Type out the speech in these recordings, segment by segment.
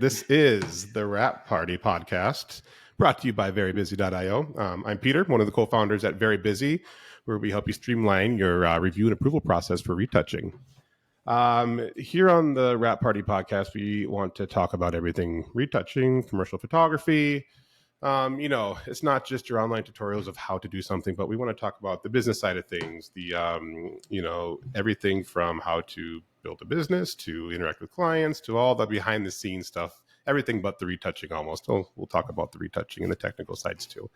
This is the Wrap Party podcast brought to you by VeryBusy.io. I'm Peter, one of the co-founders at VeryBusy, where we help you streamline your review and approval process for retouching. Here on the Wrap Party podcast, we want to talk about everything retouching, commercial photography. It's not just your online tutorials of how to do something, but we want to talk about the business side of things, everything from how to build a business to interact with clients to all the behind the scenes stuff, everything but the retouching almost. We'll talk about the retouching and the technical sides too.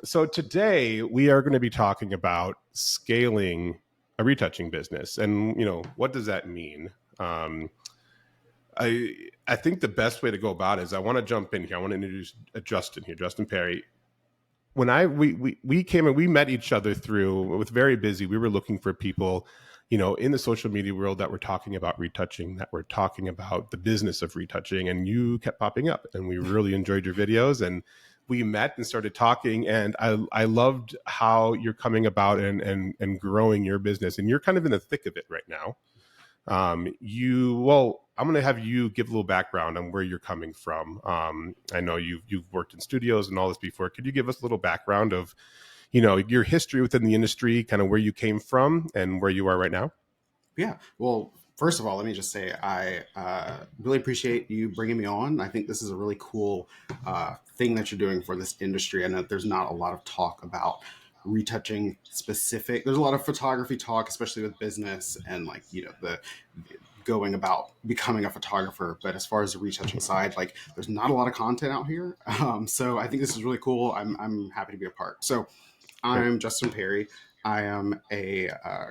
So today we are going to be talking about scaling a retouching business. And, what does that mean? I think the best way to go about it is I want to jump in here. I want to introduce Justin here, Justin Perry. When we came and we met each other through with VeryBusy, we were looking for people, in the social media world that were talking about retouching, that were talking about the business of retouching, and you kept popping up, and we really enjoyed your videos, and we met and started talking, and I loved how you're coming about and growing your business, and you're kind of in the thick of it right now. I'm going to have you give a little background on where you're coming from. I know you've worked in studios and all this before. Could you give us a little background of, your history within the industry, kind of where you came from and where you are right now? Yeah. Well, first of all, let me just say I really appreciate you bringing me on. I think this is a really cool thing that you're doing for this industry. I know there's not a lot of talk about retouching specific. There's a lot of photography talk, especially with business and the going about becoming a photographer. But as far as the retouching side, there's not a lot of content out here. So I think this is really cool. I'm happy to be a part. So I'm Justin Perry. I am a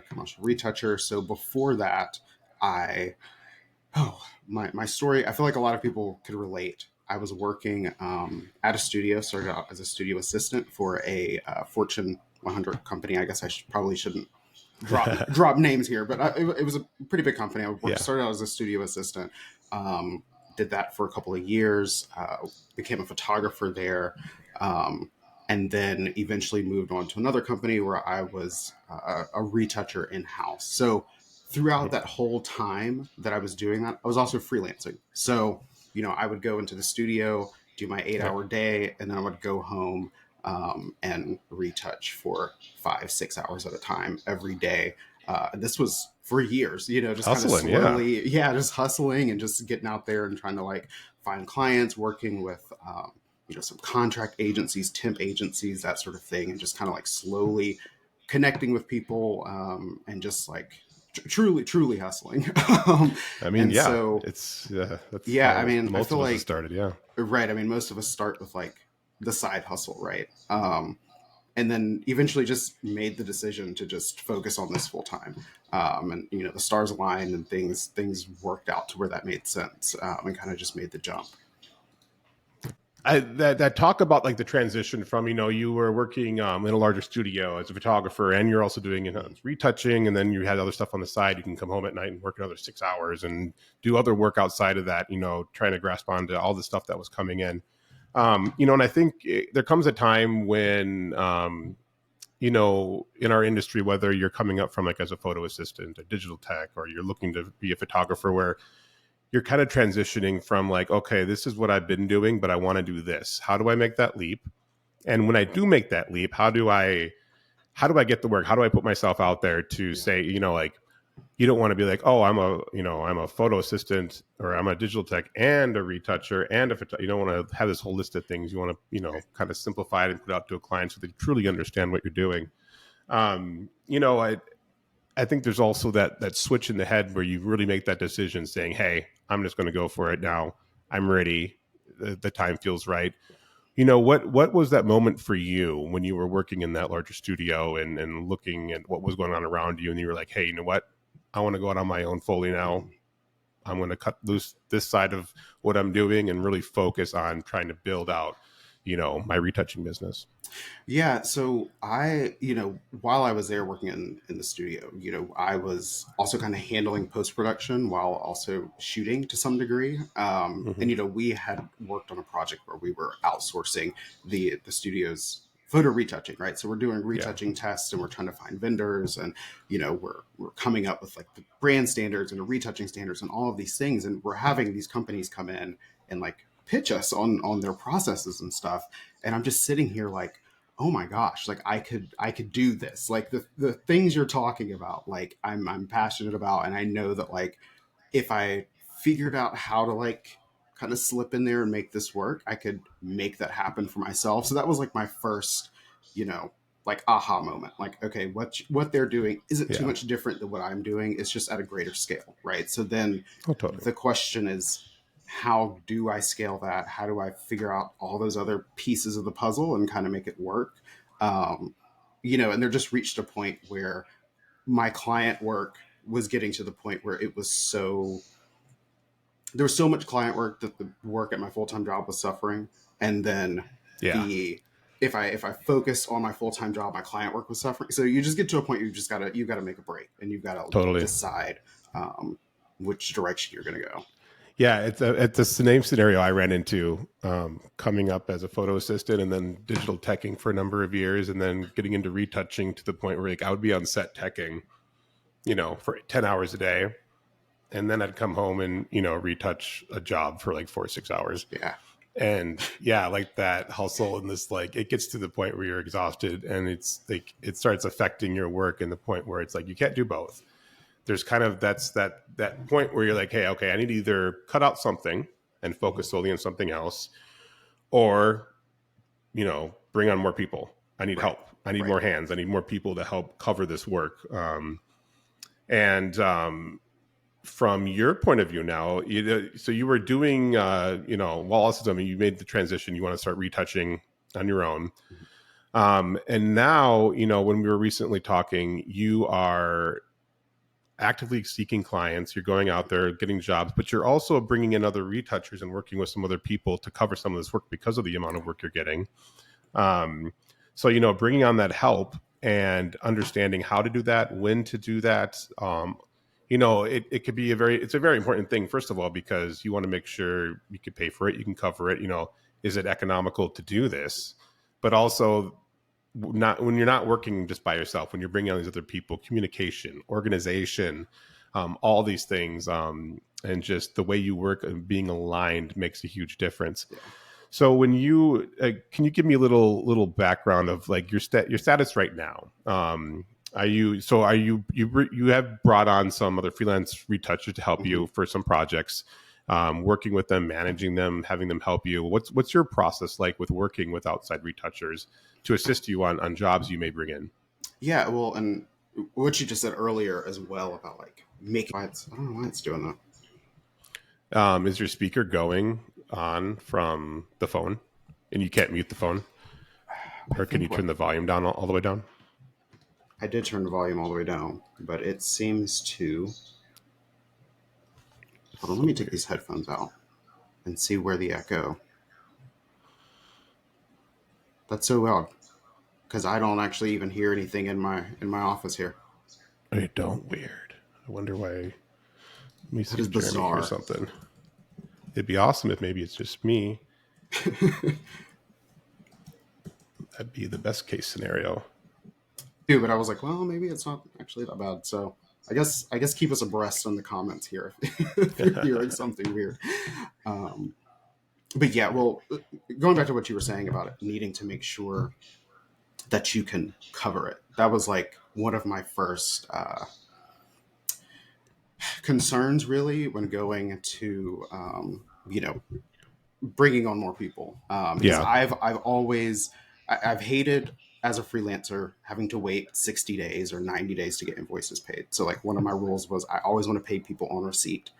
commercial retoucher. So before that, my story, I feel like a lot of people could relate. I was working at a studio, started out as a studio assistant for a Fortune 100 company. I guess probably shouldn't drop names here, but it was a pretty big company. Started out as a studio assistant, did that for a couple of years, became a photographer there, and then eventually moved on to another company where I was a retoucher in-house. So throughout that whole time that I was doing that, I was also freelancing. So, I would go into the studio, do my 8-hour day, and then I would go home and retouch for 5-6 hours at a time every day. This was for years, just Hustling, kind of slowly, just hustling and just getting out there and trying to find clients, working with, some contract agencies, temp agencies, that sort of thing. And just kind of slowly connecting with people and just truly hustling. I mean, and so it's I mean, most I feel of us like started, right. I mean, most of us start with the side hustle, right? And then eventually just made the decision to just focus on this full time. And the stars aligned and things worked out to where that made sense, and kind of just made the jump. That talk about the transition from, you were working in a larger studio as a photographer, and you're also doing retouching, and then you had other stuff on the side. You can come home at night and work another 6 hours and do other work outside of that, trying to grasp onto all the stuff that was coming in. And I think there comes a time when, in our industry, whether you're coming up from as a photo assistant, a digital tech, or you're looking to be a photographer, where you're kind of transitioning from okay, this is what I've been doing, but I want to do this. How do I make that leap? And when I do make that leap, how do I get the work? How do I put myself out there to say, you don't want to be oh, I'm a photo assistant, or I'm a digital tech and a retoucher and you don't want to have this whole list of things. You want to, kind of simplify it and put it out to a client so they truly understand what you're doing. I think there's also that switch in the head where you really make that decision saying, hey, I'm just going to go for it now. I'm ready. The time feels right. What was that moment for you when you were working in that larger studio and looking at what was going on around you, and you were like, hey, you know what? I want to go out on my own fully now. I'm going to cut loose this side of what I'm doing and really focus on trying to build out, my retouching business. Yeah. So while I was there working in the studio, I was also kind of handling post-production while also shooting to some degree. And, we had worked on a project where we were outsourcing the studio's photo retouching, right? So we're doing Yeah. retouching tests and we're trying to find vendors, and we're coming up with like the brand standards and the retouching standards and all of these things, and we're having these companies come in and like pitch us on their processes and stuff, and I'm just sitting here like, oh my gosh, like I could do this, like the things you're talking about, like I'm passionate about, and I know that like if I figured out how to like kind of slip in there and make this work, I could make that happen for myself. So that was like my first, like aha moment. Like, okay, what they're doing isn't too Yeah. much different than what I'm doing. It's just at a greater scale, right? So then Oh, totally. the question is, how do I scale that? How do I figure out all those other pieces of the puzzle and kind of make it work? And there just reached a point where my client work was getting to the point where it was there was so much client work that the work at my full-time job was suffering. And then Yeah. if I focused on my full-time job, my client work was suffering. So you just get to a point where you gotta make a break, and you've got to Totally. decide which direction you're going to go. Yeah, it's the same scenario I ran into coming up as a photo assistant and then digital teching for a number of years, and then getting into retouching to the point where like I would be on set teching, for 10 hours a day. And then I'd come home and, retouch a job for like 4 or 6 hours. Yeah. And yeah, like that hustle and this, like, it gets to the point where you're exhausted, and it's like, it starts affecting your work in the point where it's like, you can't do both. There's kind of, that's that point where you're like, hey, okay, I need to either cut out something and focus solely on something else, or, bring on more people. I need help. I need more hands. I need more people to help cover this work. From your point of view now, so you were doing, while also, you made the transition, you want to start retouching on your own. And now, when we were recently talking, you are actively seeking clients, you're going out there getting jobs, but you're also bringing in other retouchers and working with some other people to cover some of this work because of the amount of work you're getting. So, bringing on that help and understanding how to do that, when to do that, it could be it's a very important thing, first of all, because you want to make sure you can pay for it, you can cover it, is it economical to do this? But also, not when you're not working just by yourself, when you're bringing on these other people, communication, organization, all these things, and just the way you work and being aligned makes a huge difference. Yeah. So when you can you give me a little background of like your status right now? You have brought on some other freelance retouchers to help you for some projects, working with them, managing them, having them help you. What's your process like with working with outside retouchers to assist you on jobs you may bring in? Yeah, well, and what you just said earlier as well about like making, I don't know why it's doing that. Is your speaker going on from the phone and you can't mute the phone? Or can you turn the volume down all the way down? I did turn the volume all the way down, but it seems to... Hold on, let me take these headphones out and see where the echo... That's so odd, because I don't actually even hear anything in my office here. I don't. Weird. I wonder why. Let me see if Jeremy hears something. It'd be awesome if maybe it's just me. That'd be the best case scenario. Dude, but I was like, well, maybe it's not actually that bad. So I guess keep us abreast in the comments here if you're hearing something weird. But yeah, well, going back to what you were saying about it, needing to make sure that you can cover it. That was like one of my first concerns, really, when going to, bringing on more people. Because I've hated, as a freelancer, having to wait 60 days or 90 days to get invoices paid. So like one of my rules was I always want to pay people on receipt.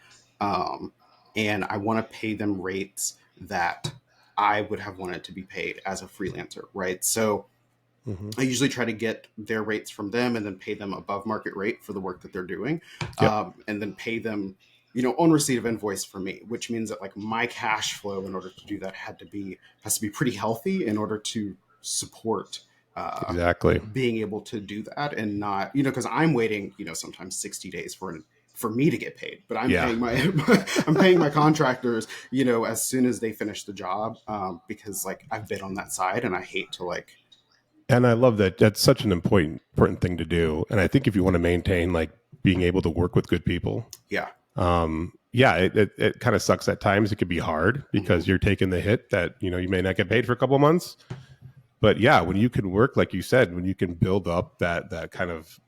And I want to pay them rates that I would have wanted to be paid as a freelancer, right? So I usually try to get their rates from them and then pay them above market rate for the work that they're doing. Yep. And then pay them, on receipt of invoice for me, which means that like my cash flow in order to do that has to be pretty healthy in order to support exactly being able to do that, and not, because I'm waiting, sometimes 60 days for me to get paid, but I'm paying my contractors, as soon as they finish the job, because like I've been on that side and I hate to like And I love that. That's such an important thing to do. And I think if you want to maintain like being able to work with good people, Yeah. yeah, it kind of sucks at times. It could be hard because you're taking the hit that, you know, you may not get paid for a couple of months. But yeah, when you can work, like you said, when you can build up that kind of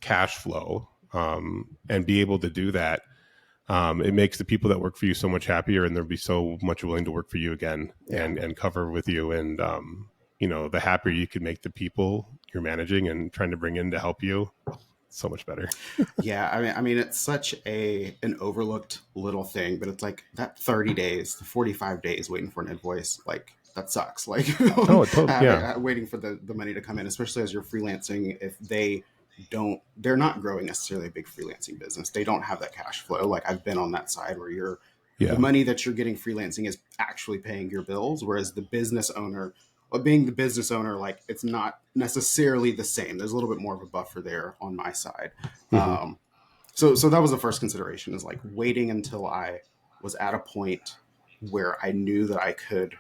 cash flow, and be able to do that, it makes the people that work for you so much happier, and they'll be so much willing to work for you again and cover with you. And you know, the happier you can make the people you're managing and trying to bring in to help you, so much better. Yeah, I mean, it's such an overlooked little thing, but it's like that 30 days, the 45 days waiting for an invoice, like that sucks. Like Oh, totally. Yeah. waiting for the money to come in, especially as you're freelancing. If they're not growing necessarily a big freelancing business. They don't have that cash flow. Like I've been on that side where the Yeah. money that you're getting freelancing is actually paying your bills, whereas the business owner, well, being the business owner, like it's not necessarily the same. There's a little bit more of a buffer there on my side. Mm-hmm. So that was the first consideration, is like waiting until I was at a point where I knew that I could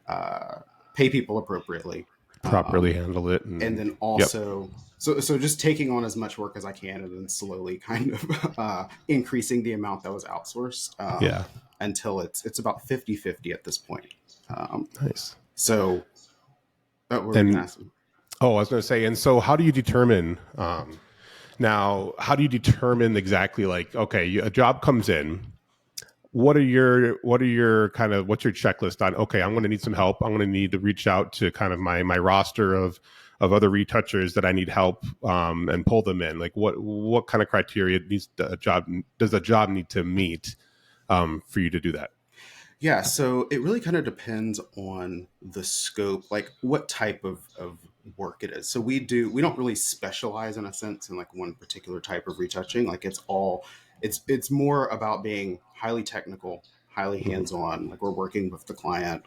uh, pay people appropriately. Properly Um, handle it. and And then yep. also, so just taking on as much work as I can, and then slowly kind of increasing the amount that was outsourced, Yeah. until it's about 50-50 at this point. Nice. So what were we going to And ask? oh, I was going to say, and so how do you determine, now, how do you determine exactly like, okay, a job comes in, what are your kind of, what's your checklist on, okay, I'm going to need some help. I'm going to need to reach out to kind of my roster of other retouchers that I need help, and pull them in. Like what kind of criteria does a job need to meet, for you to do that? Yeah, so it really kind of depends on the scope, like what type of work it is. So we don't really specialize in a sense in like one particular type of retouching. Like it's more about being highly technical, highly Mhm. hands-on. Like we're working with the client,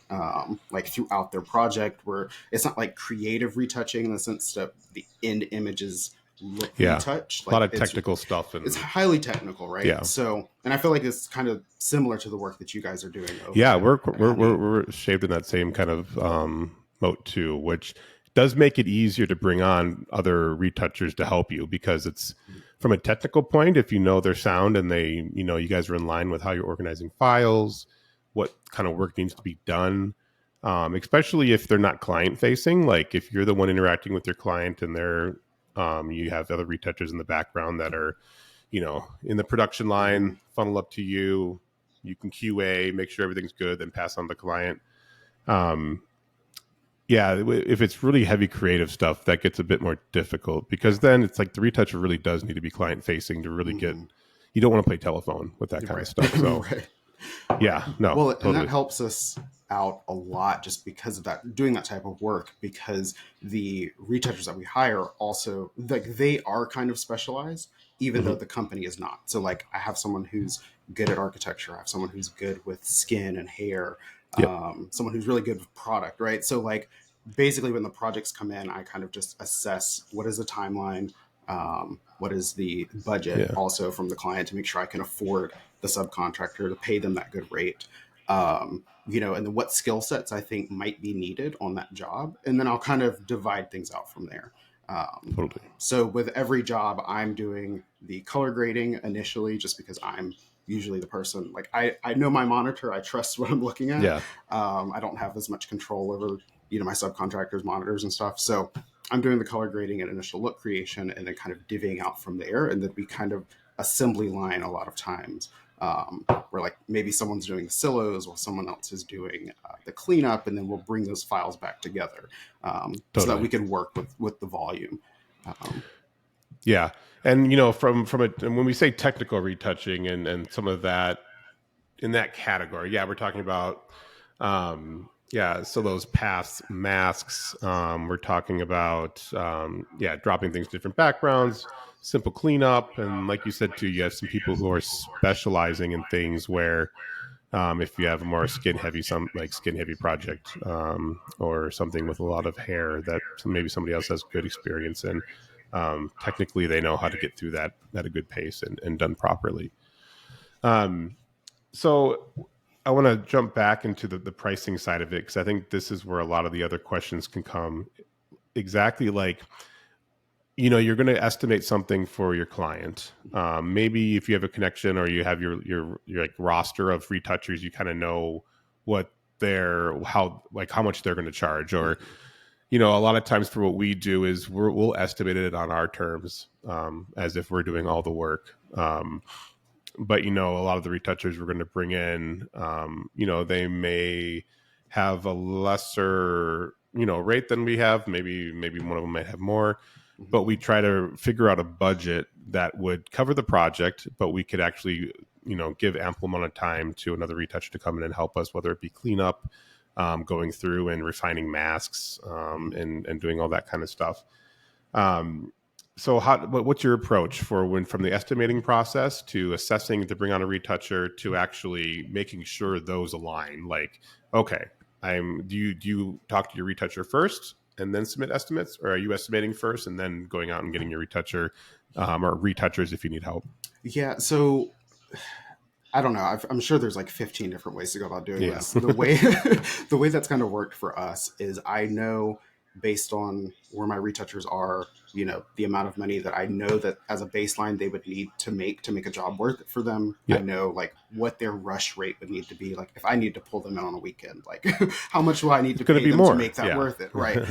like throughout their project, where it's not like creative retouching in the sense that the end images look Yeah. retouched. A lot Like of technical stuff. it's And highly technical, right? yeah. So, and I feel like it's kind of similar to the work that you guys are doing over Yeah, at Hunny. we're shaped in that same kind of, moat too, which does make it easier to bring on other retouchers to help you, because it's from a technical point. If you know their sound and they, you know, you guys are in line with how you're organizing files, what kind of work needs to be done, especially if they're not client facing. Like if you're the one interacting with your client and they're, you have other retouchers in the background that are, you know, in the production line, Hmm. funnel up to you. You can QA, make sure everything's good, then pass on to the client. Um, yeah, if it's really heavy creative stuff, that gets a bit more difficult, because then it's like the retoucher really does need to be client facing to really get. Hmm. You don't want to play telephone with that kind of Right. stuff. So Right. yeah, no, Well, and that totally. helps us out a lot just because of that, doing that type of work, because the retouchers that we hire also, like they are kind of specialized, even though Hmm. the company is not. So like I have someone who's good at architecture, I have someone who's good with skin and hair, Yep. someone who's really good with product, right? So like basically when the projects come in, I kind of just assess what is the timeline, what is the budget Yeah. also from the client, to make sure I can afford the subcontractor to pay them that good rate. And then what skill sets I think might be needed on that job. And then I'll kind of divide things out from there. Um, Totally. so with every job, I'm doing the color grading initially, just because I'm usually the person, like I know my monitor, I trust what I'm looking at. Yeah. I don't have as much control over, my subcontractors' monitors and stuff. So I'm doing the color grading and initial look creation, and then kind of divvying out from there. And then we kind of assembly line a lot of times, where like maybe someone's doing the silos while someone else is doing the cleanup, and then we'll bring those files back together, so that Totally. we can work with the volume. Um, Yeah. And you know, from a, and when we say technical retouching and some of that in that category, yeah, we're talking about, yeah, so those paths, masks, we're talking about, yeah, dropping things to different backgrounds, simple cleanup. And like you said too, you have some people who are specializing in things where, if you have a more skin heavy project, or something with a lot of hair that maybe somebody else has good experience in, technically they know how to get through that at a good pace and done properly. um, so I want to jump back into the pricing side of it, because I think this is where a lot of the other questions can come. exactly like, you're going to estimate something for your client. Maybe if you have a connection or you have your like roster of retouchers, you kind of know what how much they're going to charge. Or, a lot of times for what we do is we'll estimate it on our terms, as if we're doing all the work. But, a lot of the retouchers we're going to bring in, they may have a lesser, rate than we have. Maybe one of them might have more, but we try to figure out a budget that would cover the project, but we could actually, give ample amount of time to another retoucher to come in and help us, whether it be cleanup, going through and refining masks, and doing all that kind of stuff. So what's your approach from the estimating process to assessing to bring on a retoucher to actually making sure those align? Like, okay, do you talk to your retoucher first and then submit estimates, or are you estimating first and then going out and getting your retoucher, or retouchers if you need help? Yeah. So I don't know. I'm sure there's like 15 different ways to go about doing this. The way that's kind of worked for us is I know based on where my retouchers are, the amount of money that I know that as a baseline they would need to make a job worth it for them. Yeah. I know like what their rush rate would need to be. Like if I need to pull them in on a weekend, like how much will I need to pay them to make that worth it? Right.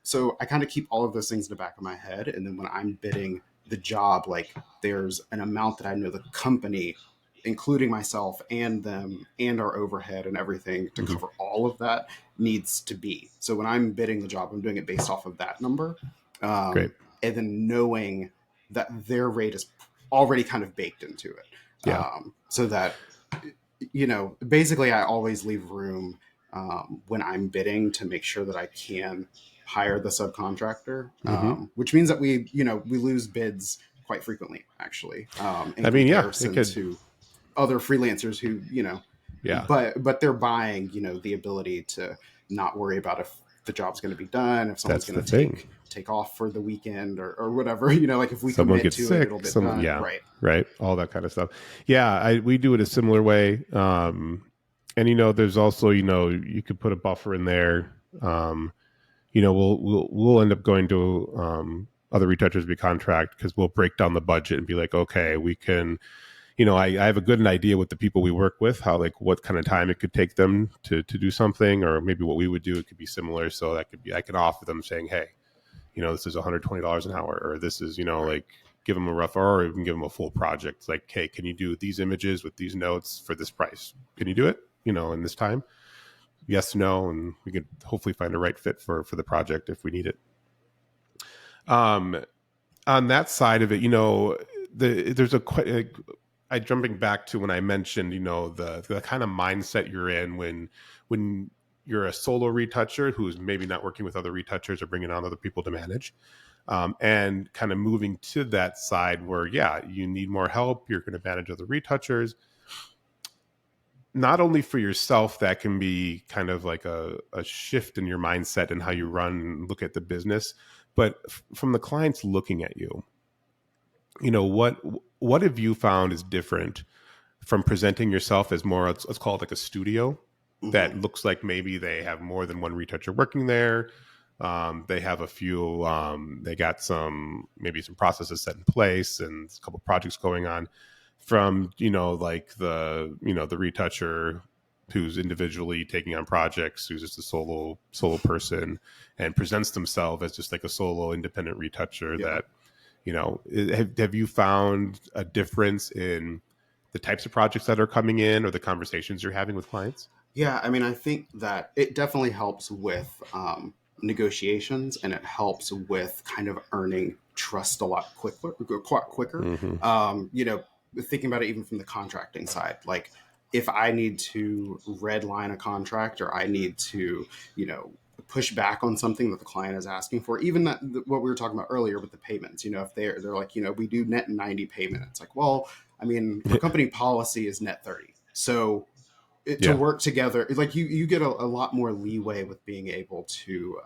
So I kind of keep all of those things in the back of my head. And then when I'm bidding the job, like there's an amount that I know the company, including myself and them and our overhead and everything to cover all of that, needs to be. So when I'm bidding the job, I'm doing it based off of that number. Great. And then knowing that their rate is already kind of baked into it. Yeah. So that, basically I always leave room when I'm bidding to make sure that I can hire the subcontractor, which means that we lose bids quite frequently, actually. In comparison to other freelancers who, but they're buying, the ability to not worry about if the job's going to be done, if someone's going to take off for the weekend or whatever, like if we someone commit gets to sick, it, it'll get done. Right. All that kind of stuff. Yeah. We do it a similar way. And, there's also, you could put a buffer in there. We'll end up going to, other retouchers we contract because we'll break down the budget and be like, okay, we can, I have a good idea with the people we work with, how like what kind of time it could take them to do something, or maybe what we would do, it could be similar. So that could be, I can offer them saying, hey, this is $120 an hour, or this is, like give them a rough, or we can give them a full project. It's like, hey, can you do these images with these notes for this price? Can you do it, in this time? Yes, no. And we could hopefully find a right fit for the project if we need it. On that side of it, there's jumping back to when I mentioned, the kind of mindset you're in when you're a solo retoucher who's maybe not working with other retouchers or bringing on other people to manage, and kind of moving to that side where, you need more help. You're going to manage other retouchers. Not only for yourself, that can be kind of like a shift in your mindset and how you run and look at the business, but from the clients looking at you, what have you found is different from presenting yourself as more, let's call it like a studio that looks like maybe they have more than one retoucher working there. They have a few, they got maybe some processes set in place and a couple projects going on, from, like the retoucher who's individually taking on projects, who's just a solo person and presents themselves as just like a solo independent retoucher. That, have you found a difference in the types of projects that are coming in or the conversations you're having with clients? Yeah. I mean, I think that it definitely helps with negotiations, and it helps with kind of earning trust a lot quicker. Thinking about it even from the contracting side, like if I need to redline a contract, or I need to, push back on something that the client is asking for, even what we were talking about earlier with the payments, if they're like, we do net 90 payment. It's like, well, I mean, for company policy is net 30. So to work together, like you get a lot more leeway with being able to,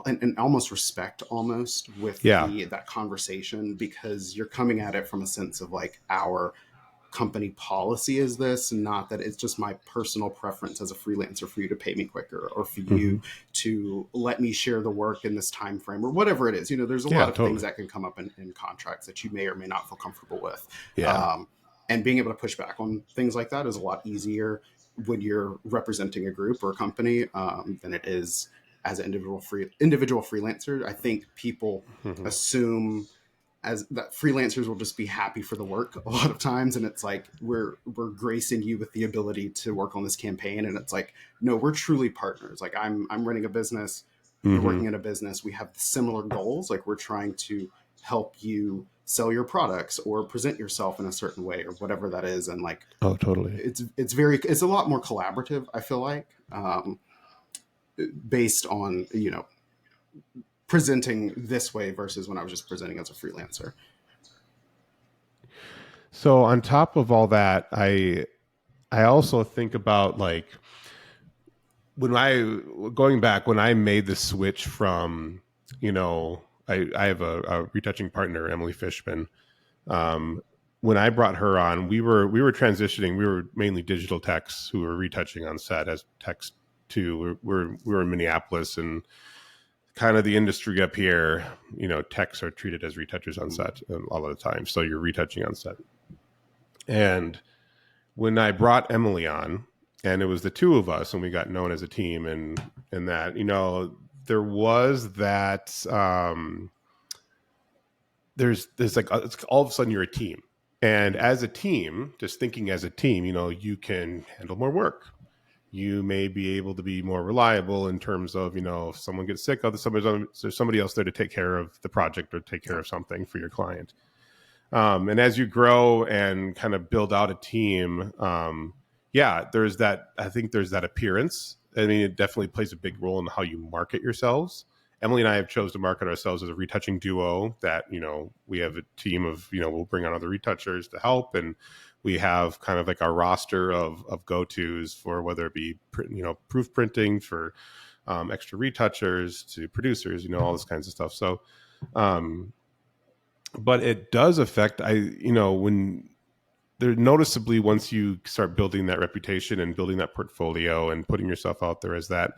and almost respect with that conversation, because you're coming at it from a sense of like our company policy is this, not that it's just my personal preference as a freelancer for you to pay me quicker or for Mm-hmm. you to let me share the work in this time frame or whatever it is. There's a Yeah, lot of things totally. that can come up in contracts that you may or may not feel comfortable with. Yeah. um, and being able to push back on things like that is a lot easier when you're representing a group or a company, than it is as an individual freelancer. I think people Mm-hmm. assume as that freelancers will just be happy for the work a lot of times, and it's like we're gracing you with the ability to work on this campaign, and it's like, no, we're truly partners. Like I'm running a business, you're Mm-hmm. working in a business, we have similar goals. Like we're trying to help you sell your products or present yourself in a certain way or whatever that is. And like Oh, totally. it's a lot more collaborative, I feel like, based on presenting this way versus when I was just presenting as a freelancer. So on top of all that, I also think about like when going back when I made the switch from, I have a retouching partner, Emily Fishman. Um, when I brought her on, we were transitioning. We were mainly digital techs who were retouching on set as techs too. We were in Minneapolis, and kind of the industry up here, techs are treated as retouchers on set a lot of the time. So you're retouching on set. And when I brought Emily on, and it was the two of us, and we got known as a team, and that, there was that. There's like it's all of a sudden you're a team, and as a team, just thinking as a team, you can handle more work. You may be able to be more reliable in terms of, if someone gets sick, there's somebody else there to take care of the project or take care of something for your client. And as you grow and kind of build out a team, there's that. I think there's that appearance. I mean, it definitely plays a big role in how you market yourselves. Emily and I have chose to market ourselves as a retouching duo that, we have a team of, we'll bring on other retouchers to help. And we have kind of like our roster of go-tos for whether it be, proof printing for extra retouchers to producers, all this kinds of stuff. So, but it does affect, when there noticeably, once you start building that reputation and building that portfolio and putting yourself out there as that,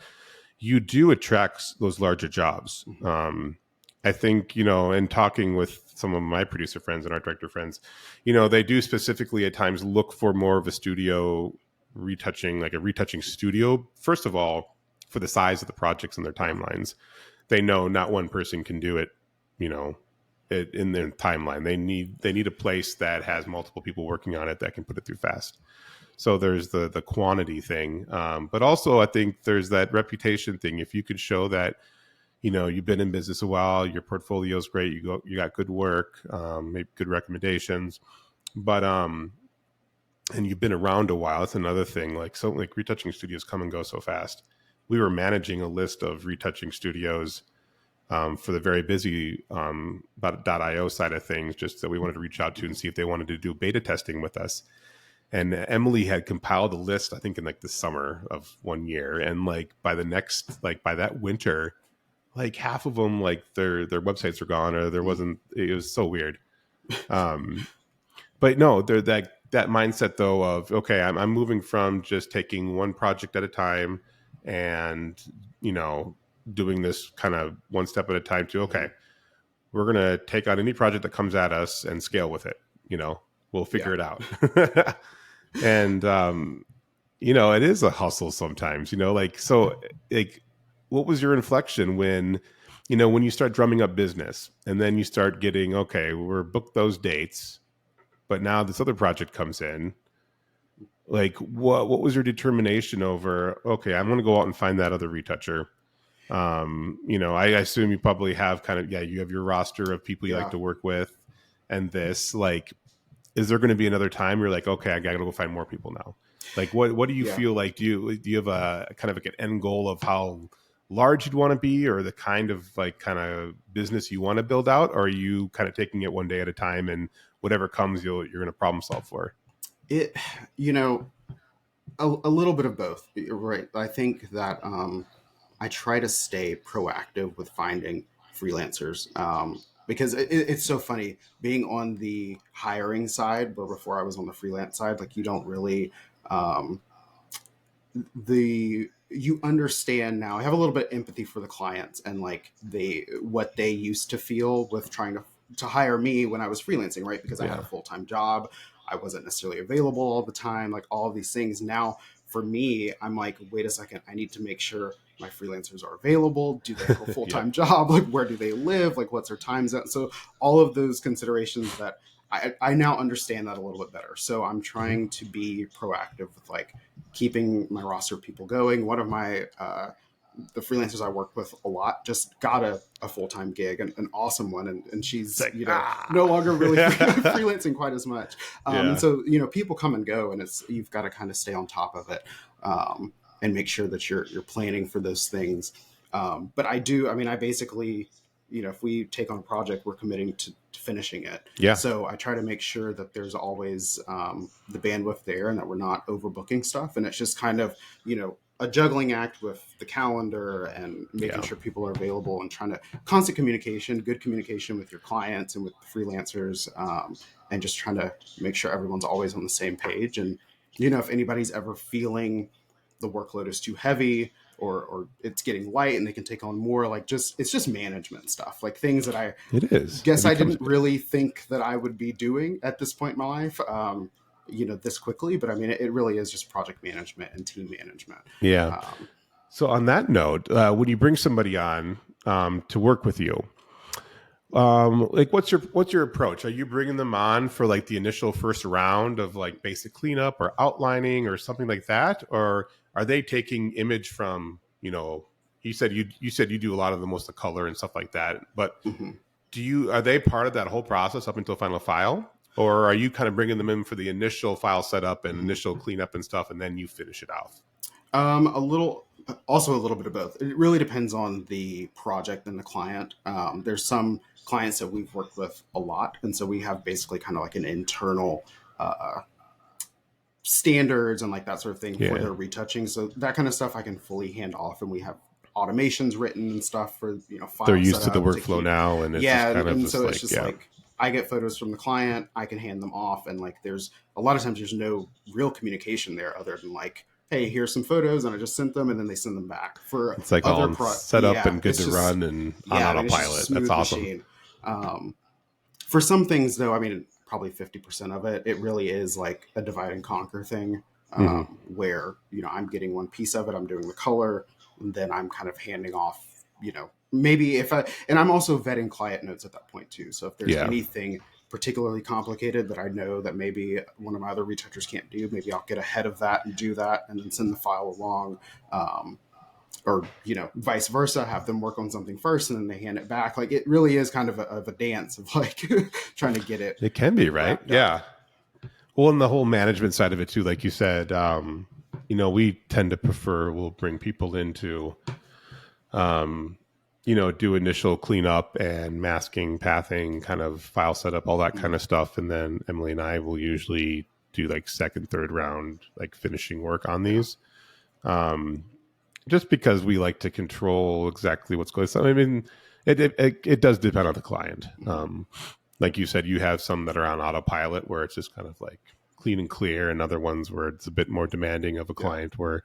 you do attract those larger jobs. I think, in talking with some of my producer friends and art director friends, they do specifically at times look for more of a studio retouching, like a retouching studio. First of all, for the size of the projects and their timelines, they know not one person can do it, in their timeline. They need a place that has multiple people working on it that can put it through fast. So there's the quantity thing, but also I think there's that reputation thing. If you could show that, you've been in business a while, your portfolio is great, you got good work, maybe good recommendations, but and you've been around a while. That's another thing. Like retouching studios come and go so fast. We were managing a list of retouching studios for the VeryBusy .io side of things, just that we wanted to reach out to and see if they wanted to do beta testing with us. And Emily had compiled a list, I think, in like the summer of one year. And like by that winter, like half of them, like their websites are gone, or there wasn't, it was so weird. But no, they're that mindset though of, okay, I'm moving from just taking one project at a time and, doing this kind of one step at a time to, okay, we're going to take on any project that comes at us and scale with it. We'll figure it out. And, it is a hustle sometimes, like, what was your inflection when you start drumming up business and then you start getting, okay, we're booked those dates, but now this other project comes in. Like, what was your determination over, okay, I'm going to go out and find that other retoucher? I assume you probably have you have your roster of people you like to work with, and this, like, is there going to be another time you're like, okay, I got to go find more people now? Like, what do you feel like? Do you have a kind of like an end goal of how large you'd want to be, or the kind of business you want to build out? Or are you kind of taking it one day at a time, and whatever comes, you're going to problem solve for? It, a little bit of both. You're right. I think that I try to stay proactive with finding freelancers. because it's so funny being on the hiring side, but before I was on the freelance side, like you don't really, um, you understand now. I have a little bit of empathy for the clients and like what they used to feel with trying to hire me when I was freelancing, right? Because I had a full-time job. I wasn't necessarily available all the time, like all of these things. Now for me, I'm like, wait a second, I need to make sure my freelancers are available. Do they have a full-time job? Like where do they live? Like what's their time zone? So all of those considerations that I now understand that a little bit better. So I'm trying to be proactive with like keeping my roster of people going. One of my the freelancers I work with a lot just got a full-time gig, an awesome one, and she's like, no longer really freelancing quite as much. And so people come and go, and you've got to kind of stay on top of it and make sure that you're planning for those things. But I basically, if we take on a project, we're committing to finishing it. Yeah. So I try to make sure that there's always the bandwidth there and that we're not overbooking stuff. And it's just kind of, a juggling act with the calendar and making sure people are available and trying to constant communication, good communication with your clients and with the freelancers, and just trying to make sure everyone's always on the same page. And, if anybody's ever feeling the workload is too heavy, or it's getting light and they can take on more, like it's just management stuff, like things that I didn't really think that I would be doing at this point in my life, this quickly. But I mean, it really is just project management and team management. Yeah. So on that note, when you bring somebody on to work with you, like what's your approach? Are you bringing them on for like the initial first round of like basic cleanup or outlining or something like that? Or are they taking image from, you said you do a lot of the color and stuff like that, but are they part of that whole process up until final file? Or are you kind of bringing them in for the initial file setup and initial cleanup and stuff, and then you finish it off? A little bit of both. It really depends on the project and the client. There's some clients that we've worked with a lot, and so we have basically kind of like an internal standards and like that sort of thing for their retouching. So that kind of stuff I can fully hand off, and we have automations written and stuff for file they're used to the workflow now, and it's just kind of so it's just like I get photos from the client, I can hand them off, and like there's a lot of times there's no real communication there other than like, hey, here's some photos, and I just sent them, and then they send them back. For it's like all set up and good to run and on autopilot. That's awesome. For some things, though, I mean, probably 50% of it, it really is like a divide and conquer thing, where I'm getting one piece of it, I'm doing the color, and then I'm kind of handing off, maybe and I'm also vetting client notes at that point too. So if there's anything particularly complicated that I know that maybe one of my other retouchers can't do, maybe I'll get ahead of that and do that and then send the file along, or vice versa, have them work on something first and then they hand it back. Like it really is kind of a dance of like trying to get it. It can be, right? Yeah. Well, and the whole management side of it too, like you said, we tend to we'll bring people into do initial cleanup and masking, pathing, kind of file setup, all that kind of stuff. And then Emily and I will usually do like second, third round, like finishing work on these. Just because we like to control exactly what's going on. I mean, it does depend on the client. Like you said, you have some that are on autopilot where it's just kind of like clean and clear, and other ones where it's a bit more demanding of a client where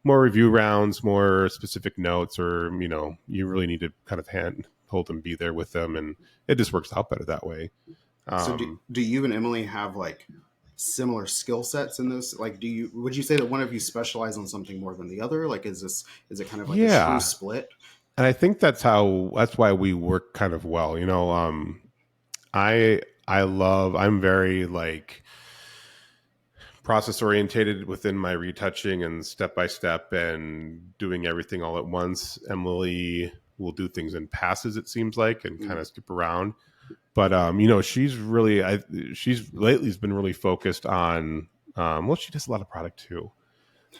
more review rounds, more specific notes, or, you really need to kind of hold them, be there with them. And it just works out better that way. So do you and Emily have like similar skill sets in this? Like, would you say that one of you specialize on something more than the other? Like, is it kind of like a true split? And I think that's why we work kind of well. I'm very like process orientated within my retouching and step by step and doing everything all at once. Emily will do things in passes, it seems like, and kind of skip around. But she's lately has been really focused on she does a lot of product too.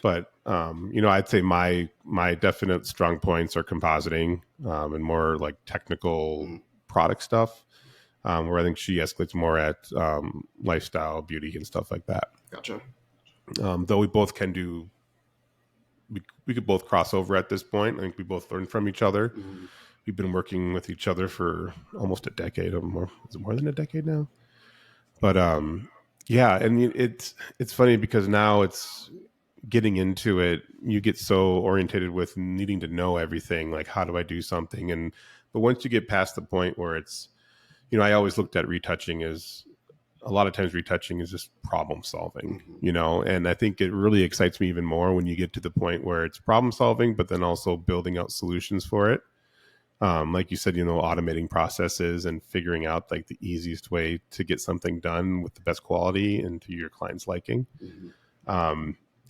But I'd say my definite strong points are compositing and more like technical product stuff, where I think she escalates more at lifestyle, beauty, and stuff like that. Gotcha. Though we both can we could both cross over at this point. I think we both learn from each other. we've been working with each other for almost a decade or more. Is it more than a decade now? But yeah, and it's funny because now it's getting into it. You get so orientated with needing to know everything, like how do I do something, but once you get past the point where it's, I always looked at retouching as a lot of times retouching is just problem solving, and I think it really excites me even more when you get to the point where it's problem solving, but then also building out solutions for it. Like you said, automating processes and figuring out like the easiest way to get something done with the best quality and to your client's liking.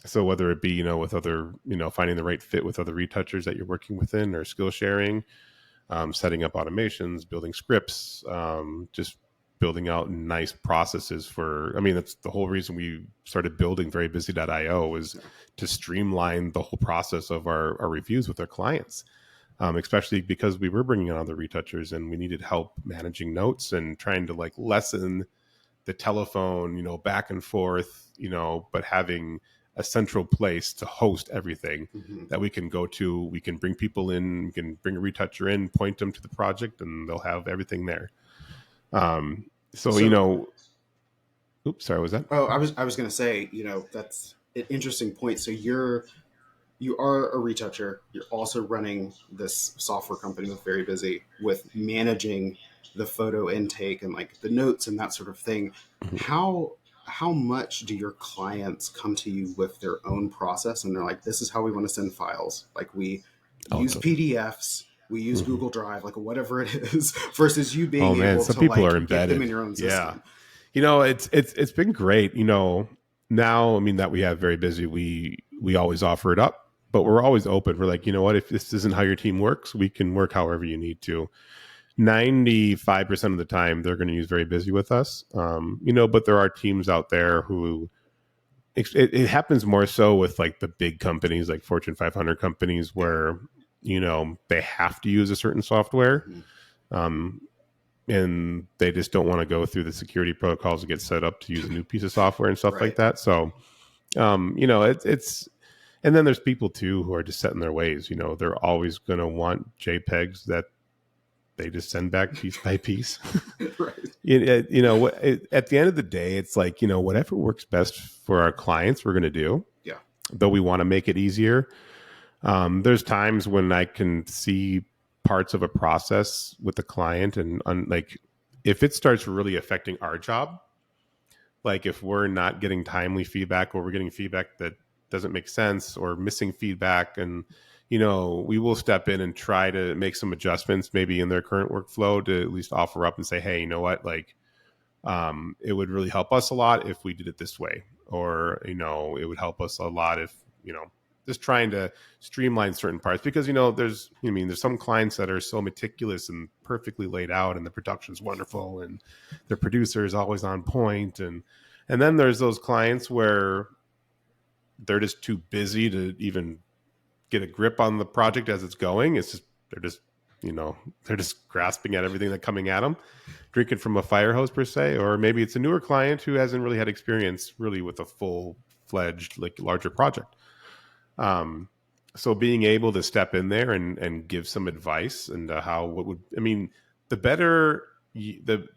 So whether it be, with other, finding the right fit with other retouchers that you're working within, or skill sharing, setting up automations, building scripts, just building out nice processes that's the whole reason we started building VeryBusy.io, was to streamline the whole process of our reviews with our clients. Especially because we were bringing on other retouchers and we needed help managing notes and trying to like lessen the telephone, back and forth, but having a central place to host everything that we can go to. We can bring people in, we can bring a retoucher in, point them to the project, and they'll have everything there. Oops, sorry, what was that? Oh, I was going to say, that's an interesting point. So you are a retoucher. You're also running this software company with VeryBusy, with managing the photo intake and like the notes and that sort of thing. How much do your clients come to you with their own process and they're like, this is how we want to send files? Like we use PDFs, we use Google Drive, like whatever it is, versus you being able some to people like are embedded. get them in your own system. Yeah. It's been great. Now, that we have VeryBusy, we always offer it up, but we're always open. We're like, if this isn't how your team works, we can work however you need to. 95% of the time they're going to use VeryBusy with us. But there are teams out there who it happens more so with like the big companies, like Fortune 500 companies, where, they have to use a certain software. And they just don't want to go through the security protocols to get set up to use a new piece of software and stuff like that. So, it's, and then there's people too who are just set in their ways. They're always going to want JPEGs that they just send back piece by piece. Right. At the end of the day, it's like, whatever works best for our clients, we're going to do. Yeah. Though we want to make it easier. There's times when I can see parts of a process with the client and like if it starts really affecting our job, like if we're not getting timely feedback or we're getting feedback that doesn't make sense or missing feedback, and we will step in and try to make some adjustments maybe in their current workflow to at least offer up and say, hey, you know what, like it would really help us a lot if we did it this way, or it would help us a lot if just trying to streamline certain parts, because there's some clients that are so meticulous and perfectly laid out and the production's wonderful and their producer is always on point, and then there's those clients where they're just too busy to even get a grip on the project as it's going. It's just they're just grasping at everything that's coming at them, drinking from a fire hose per se. Or maybe it's a newer client who hasn't really had experience really with a full-fledged like larger project. So being able to step in there and give some advice and the better the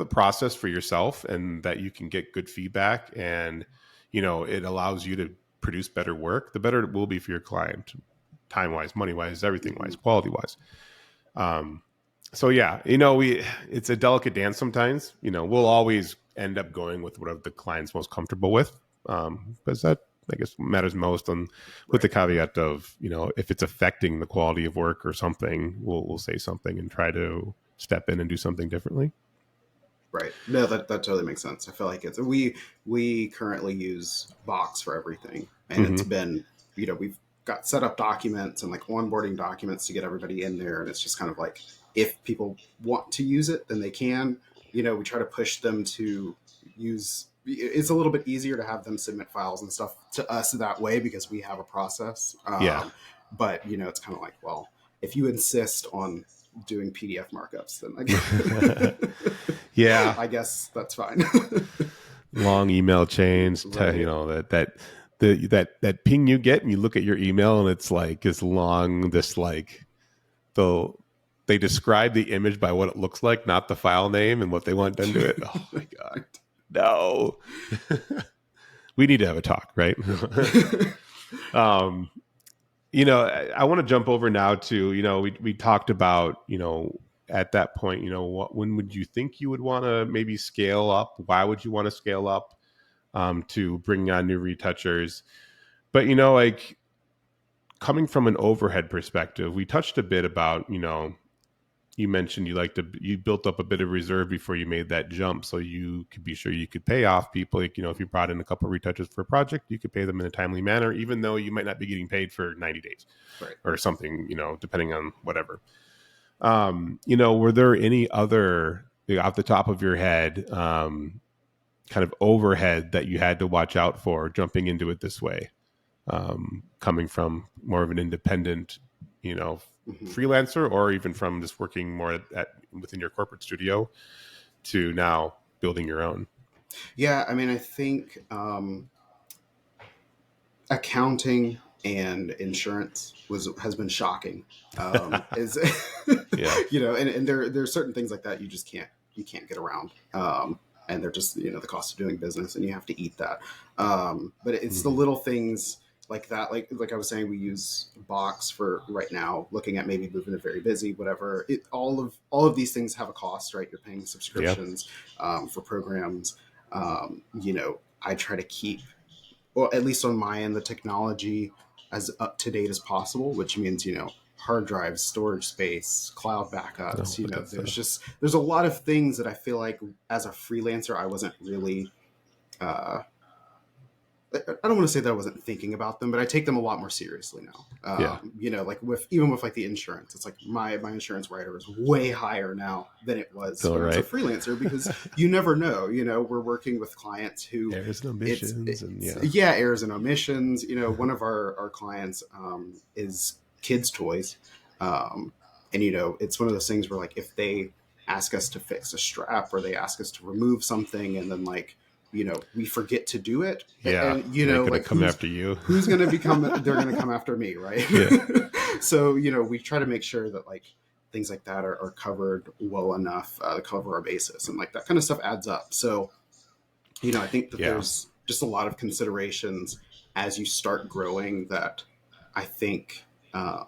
process for yourself, and that you can get good feedback, and it allows you to produce better work, the better it will be for your client, time wise, money wise, everything wise, quality wise. So yeah, it's a delicate dance sometimes. We'll always end up going with whatever the client's most comfortable with, because that, I guess, matters most, with the caveat of, if it's affecting the quality of work or something, we'll say something and try to step in and do something differently. Right. No, that totally makes sense. I feel like we currently use Box for everything, and it's been, we've got set up documents and like onboarding documents to get everybody in there, and it's just kind of like, if people want to use it, then they can. We try to push them to use. It's a little bit easier to have them submit files and stuff to us that way because we have a process. But it's kind of like, well, if you insist on doing PDF markups, then yeah, I guess that's fine. Long email chains, Right. that ping you get and you look at your email and it's like as long, this like they describe the image by what it looks like, not the file name and what they want done to it. Oh my God. No. We need to have a talk, right? You know, I want to jump over now to, you know, we talked about, you know, at that point, you know, when would you think you would want to maybe scale up? Why would you want to scale up to bring on new retouchers? But, you know, like coming from an overhead perspective, we touched a bit about, you know, you mentioned you built up a bit of reserve before you made that jump, so you could be sure you could pay off people. Like, you know, if you brought in a couple of retouchers for a project, you could pay them in a timely manner, even though you might not be getting paid for 90 days, Right. or something, you know, depending on whatever. You know, were there any other, you know, off the top of your head, kind of overhead that you had to watch out for jumping into it this way, coming from more of an independent, you know, freelancer, or even from just working more within your corporate studio to now building your own? Yeah, I mean, I think accounting and insurance has been shocking. Is Yeah. You know, and there's certain things like that you just can't get around. And they're just, you know, the cost of doing business, and you have to eat that. But it's the little things like that. Like I was saying, we use Box for right now, looking at maybe moving to VeryBusy, whatever. All of these things have a cost, right? You're paying subscriptions for programs. You know, I try to keep, well, at least on my end, the technology as up to date as possible, which means, you know, hard drives, storage space, cloud backups. You know, there's a lot of things that I feel like as a freelancer, I wasn't really, I don't want to say that I wasn't thinking about them, but I take them a lot more seriously now. You know, like even with like the insurance, it's like my insurance writer is way higher now than it was when I was a freelancer, because you never know. You know, we're working with clients who errors and omissions, errors and omissions. You know, one of our clients is kids' toys, and you know, it's one of those things where like if they ask us to fix a strap or they ask us to remove something, and then like, you know, we forget to do it. Yeah. And, you know, like come after you. Who's going to become, they're going to come after me. Right. Yeah. So, you know, we try to make sure that like things like that are covered well enough to cover our basis, and like that kind of stuff adds up. So, you know, I think that there's just a lot of considerations as you start growing that I think, I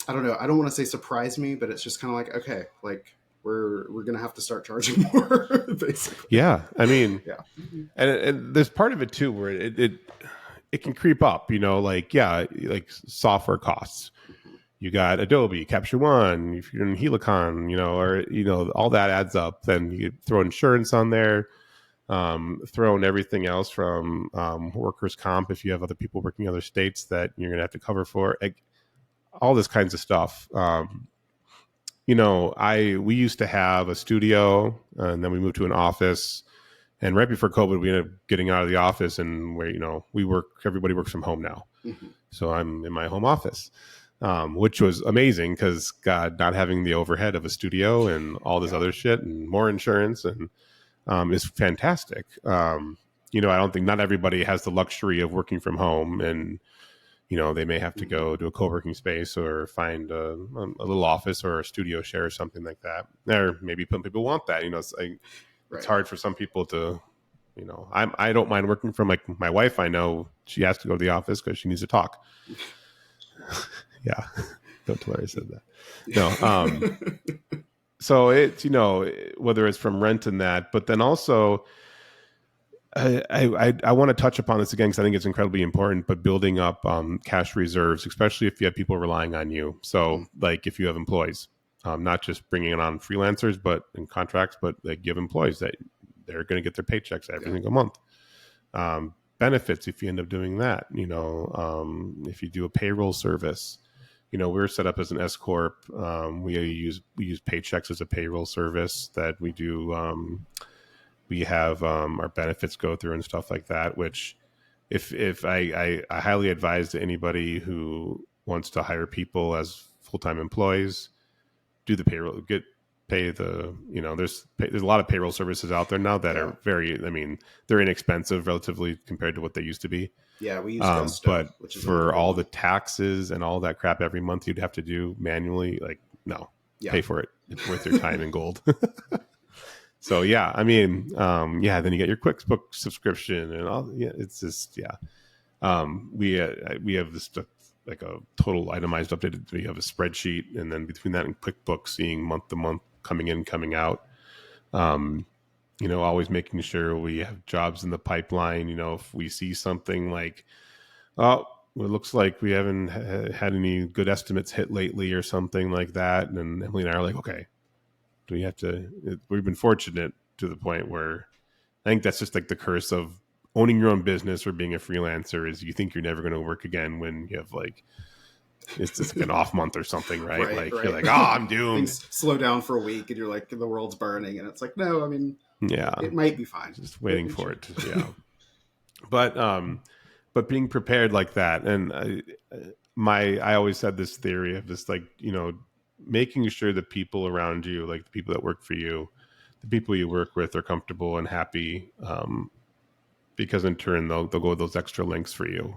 don't know. I don't want to say surprise me, but it's just kind of like, okay, like, we're going to have to start charging more, basically. Yeah. I mean, and there's part of it too, where it can creep up, you know, like, like software costs. You got Adobe, Capture One, if you're in Helicon, you know, or, you know, all that adds up. Then you throw insurance on there, throw in everything else from workers' comp, if you have other people working in other states that you're going to have to cover for, all this kinds of stuff. You know, we used to have a studio, and then we moved to an office. And right before COVID, we ended up getting out of the office, and where, you know, everybody works from home now. So I'm in my home office, which was amazing because, God, not having the overhead of a studio and all this other shit and more insurance and is fantastic. You know, I don't think not everybody has the luxury of working from home, and you know, they may have to go to a co-working space or find a little office or a studio share or something like that. Or maybe some people want that. You know, it's hard for some people to, you know, I don't mind working from, like, my wife. I know she has to go to the office because she needs to talk. Yeah. Don't tell her I said that. No. So it's, you know, whether it's from rent and that, but then also, I want to touch upon this again because I think it's incredibly important, but building up cash reserves, especially if you have people relying on you. So like if you have employees, not just bringing on freelancers, but in contracts, but like you have employees that they're going to get their paychecks every single month. Benefits, if you end up doing that, you know, if you do a payroll service, you know, we're set up as an S corp. We use Paychecks as a payroll service that we do. We have our benefits go through and stuff like that, which if I highly advise to anybody who wants to hire people as full-time employees, do the payroll, pay the, you know, there's a lot of payroll services out there now that are very, I mean, they're inexpensive relatively compared to what they used to be. Yeah, we use Gusto, But which is for another good all one. the taxes and all that crap every month you'd have to do manually, like, no, Yeah. pay for it. It's worth your time in gold. So yeah, I mean, then you get your QuickBooks subscription and all. Yeah, it's just we have this like a total itemized updated. We have a spreadsheet, and then between that and QuickBooks, seeing month to month coming in, coming out. Always making sure we have jobs in the pipeline. If we see something like, oh, it looks like we haven't had any good estimates hit lately or something like that, and then Emily and I are like, okay, do we have to? We've been fortunate to the point where I think that's just like the curse of owning your own business or being a freelancer is you think you're never going to work again when you have like it's just like an off month or something, right? Right. You're like, oh, I'm doomed. Things slow down for a week and you're like, the world's burning. And it's like, no, I mean, Yeah, it might be fine. just waiting for it. Yeah. But being prepared like that. And I always had this theory of this, like, making sure the people around you, like the people that work for you, the people you work with are comfortable and happy. Because in turn, they'll go those extra lengths for you.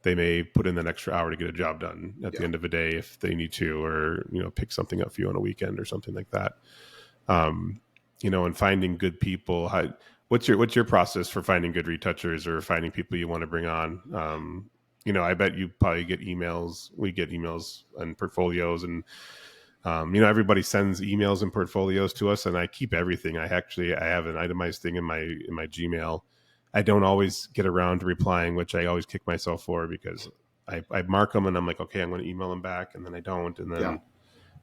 They may put in that extra hour to get a job done at the end of the day if they need to, or, pick something up for you on a weekend or something like that. And finding good people. What's your process for finding good retouchers or finding people you want to bring on? I bet you probably get emails. We get emails and portfolios, and everybody sends emails and portfolios to us, and I keep everything. I have an itemized thing in my Gmail. I don't always get around to replying, which I always kick myself for because I mark them and I'm like, okay, I'm going to email them back, and then I don't, and then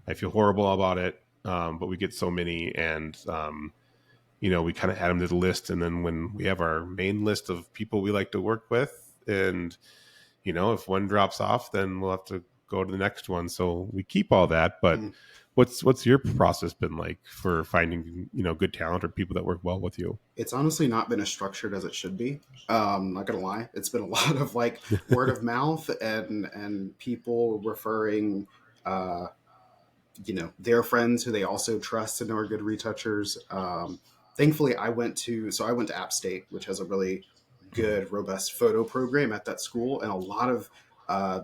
I feel horrible about it. But we get so many, and we kind of add them to the list, and then when we have our main list of people we like to work with, and if one drops off, then we'll have to go to the next one. So we keep all that. But what's your process been like for finding good talent or people that work well with you? It's honestly not been as structured as it should be. Not gonna lie, it's been a lot of like word of mouth and people referring their friends who they also trust and are good retouchers. Thankfully I went to App State, which has a really good robust photo program at that school, and a lot of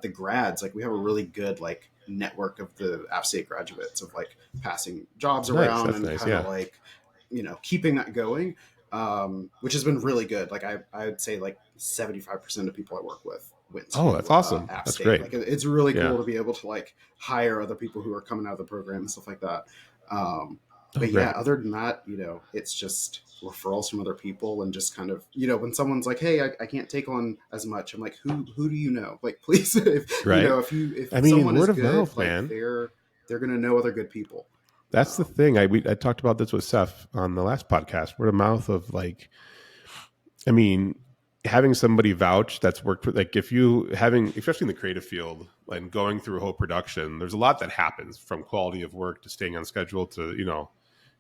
the grads, like we have a really good like network of the App State graduates of like passing jobs around and kind of like keeping that going, which has been really good. Like I'd say like 75% of people I work with went to that's awesome. App That's State. great. Like it's really cool to be able to like hire other people who are coming out of the program and stuff like that. But yeah, other than that, it's just referrals from other people and just kind of, when someone's like, hey, I can't take on as much. I'm like, who do you know? Like, please, if someone word is of good, mouth, like man. they're going to know other good people. That's the thing. I talked about this with Seth on the last podcast. Word of mouth of like, I mean, having somebody vouch that's worked with, like if you especially in the creative field and going through a whole production, there's a lot that happens from quality of work to staying on schedule to,